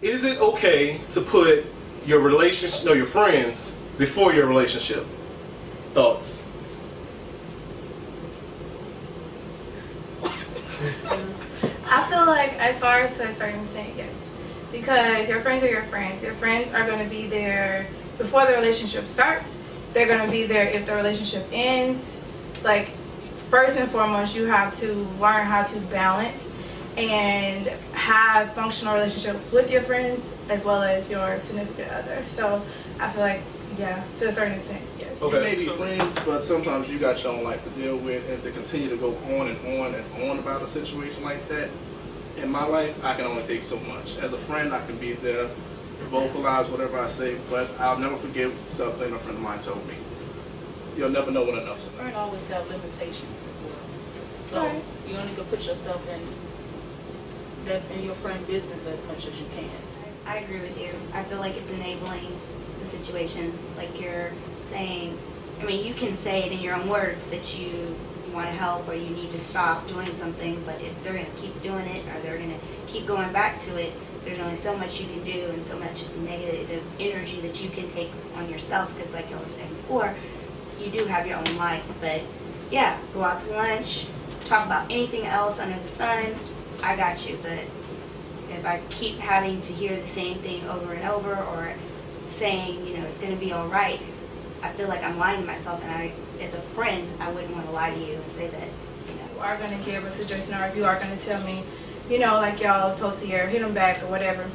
Is it okay to put your relationship, no, your friends before your relationship? Thoughts? I feel like, as far as to a certain extent, yes. Because your friends are your friends. Your friends are going to be there before the relationship starts. They're going to be there if the relationship ends. Like, first and foremost, you have to learn how to balance and have functional relationships with your friends as well as your significant other. So I feel like, yeah, to a certain extent, yes. Okay. You may be friends, but sometimes you got your own life to deal with, and to continue to go on and on and on about a situation like that. In my life, I can only take so much. As a friend, I can be there, vocalize whatever I say, but I'll never forget something a friend of mine told me. You'll never know when enough's enough. Friends always have limitations as well. So you only can put yourself in your friend business as much as you can. I agree with you. I feel like it's enabling the situation. Like you're saying, I mean, you can say it in your own words that you want to help or you need to stop doing something, but if they're going to keep doing it or they're going to keep going back to it, there's only so much you can do and so much negative energy that you can take on yourself, because like y'all were saying before, you do have your own life. But yeah, go out to lunch, talk about anything else under the sun, I got you. But if I keep having to hear the same thing over and over, or saying, you know, it's going to be all right, I feel like I'm lying to myself, and as a friend, I wouldn't want to lie to you and say that, you know. You are going to give a suggestion, or if you are going to tell me, you know, like y'all was told to hear, hit them back or whatever,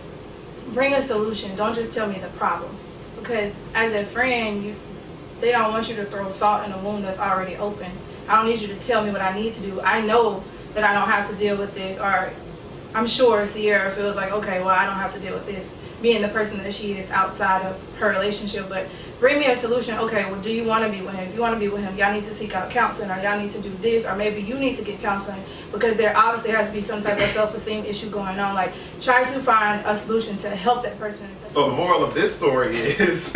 bring a solution. Don't just tell me the problem. Because as a friend, they don't want you to throw salt in a wound that's already open. I don't need you to tell me what I need to do. I know that I don't have to deal with this, or I'm sure Sierra feels like, okay, well, I don't have to deal with this, being the person that she is outside of her relationship. But bring me a solution. Okay, well, do you want to be with him? If you want to be with him, y'all need to seek out counseling, or y'all need to do this, or maybe you need to get counseling, because there obviously has to be some type of self-esteem issue going on. Like, try to find a solution to help that person. So the moral of this story is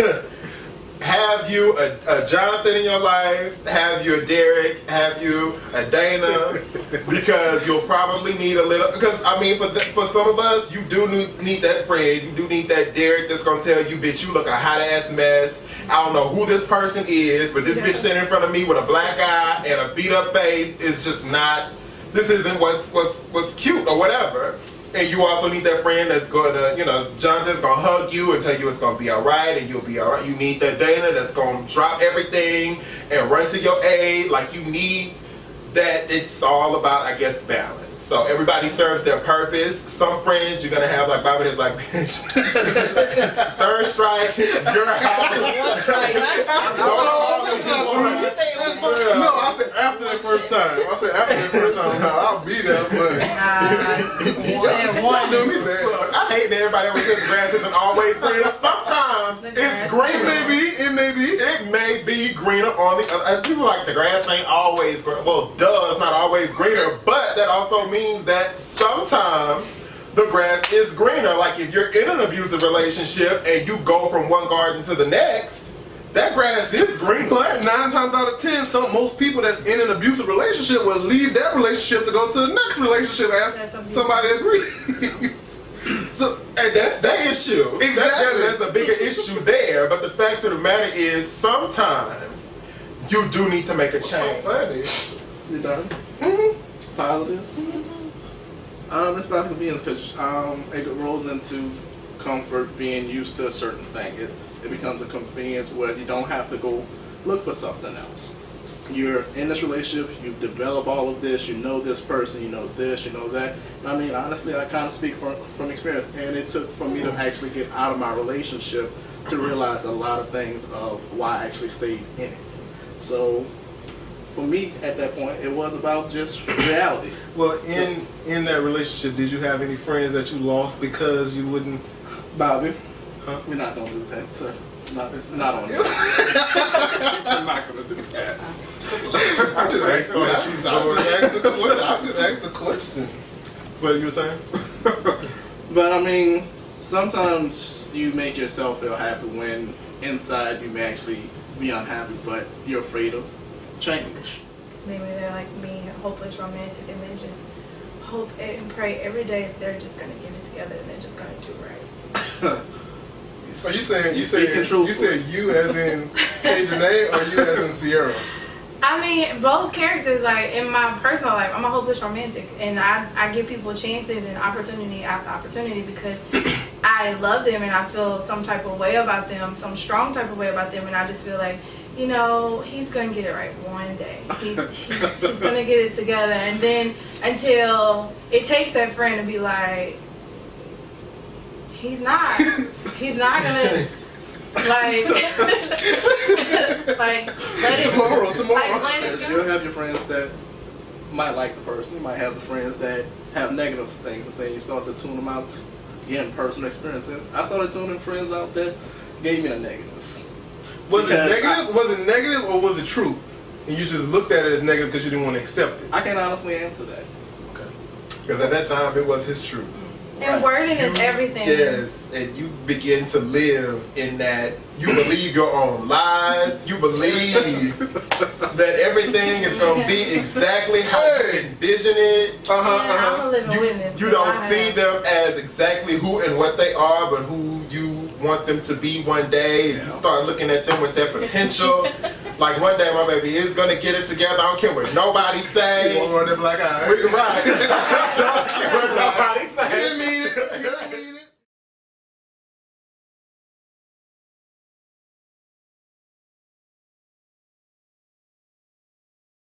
have you a Jonathan in your life, have you a Derek, have you a Dana, because you'll probably need a little, because I mean for some of us, you do need that friend, you do need that Derek that's gonna tell you, bitch, you look a hot ass mess, I don't know who this person is, but this bitch sitting in front of me with a black eye and a beat up face is just not, this isn't what's cute or whatever. And you also need that friend that's going to, you know, Jonathan's going to hug you and tell you it's going to be all right and you'll be all right. You need that Dana that's going to drop everything and run to your aid. Like, you need that. It's all about, I guess, balance. So everybody serves their purpose. Some friends you're going to have, like Bobby is like, bitch, third strike, you're out. No, I said after that first time. I'll be there, but You said one. Look, I hate that everybody always says the grass isn't always greener. Sometimes it's greener. It may be greener on the other. People like the grass ain't always greener. Well, duh, it's not always greener, but that also means that sometimes the grass is greener. Like if you're in an abusive relationship and you go from one garden to the next, that grass is green. But 9 times out of 10, most people that's in an abusive relationship will leave that relationship to go to the next relationship as somebody agrees. So, and that's the issue. Exactly. There's a bigger issue there, but the fact of the matter is sometimes you do need to make a change. Funny. You done? Positive. It's about convenience, because it rolls into comfort, being used to a certain thing. It becomes a convenience where you don't have to go look for something else. You're in this relationship, you've developed all of this, you know this person, you know this, you know that. I mean, honestly, I kind of speak from experience, and it took for me to actually get out of my relationship to realize a lot of things of why I actually stayed in it. So for me, at that point, it was about just reality. Well, in that relationship, did you have any friends that you lost because you wouldn't? Bobby, huh? We're not gonna do that, sir. Not on that. I'm not gonna do that. I just asked a question. What you were saying? But I mean, sometimes you make yourself feel happy when inside you may actually be unhappy, but you're afraid of change. Maybe they're like me, hopeless romantic, and they just hope and pray every day that they're just gonna get it together and they're just gonna do right. So you said you as in K. Janae or you as in Sierra? I mean, both characters, like, in my personal life, I'm a hopeless romantic. And I give people chances and opportunity after opportunity because I love them and I feel some type of way about them, some strong type of way about them. And I just feel like, you know, he's going to get it right one day. He's going to get it together. And then until it takes that friend to be like, he's not going to. Like, let it Tomorrow. Like, let it go. You'll have your friends that might like the person. You might have the friends that have negative things to say. You start to tune them out. Again, personal experience. And I started tuning friends out that gave me a negative. Was it negative or was it truth? And you just looked at it as negative because you didn't want to accept it. I can't honestly answer that. Okay. Because at that time it was his truth. And wording is everything. Yes, and you begin to live in that. You believe your own lies. You believe that everything is going to be exactly how you envision it. I'm a living witness. You don't see them as exactly who and what they are, but who you want them to be one day. And you start looking at them with their potential. Like one day my baby is going to get it together. I don't care what nobody say. You won't run them black eyes. Right. I don't care what nobody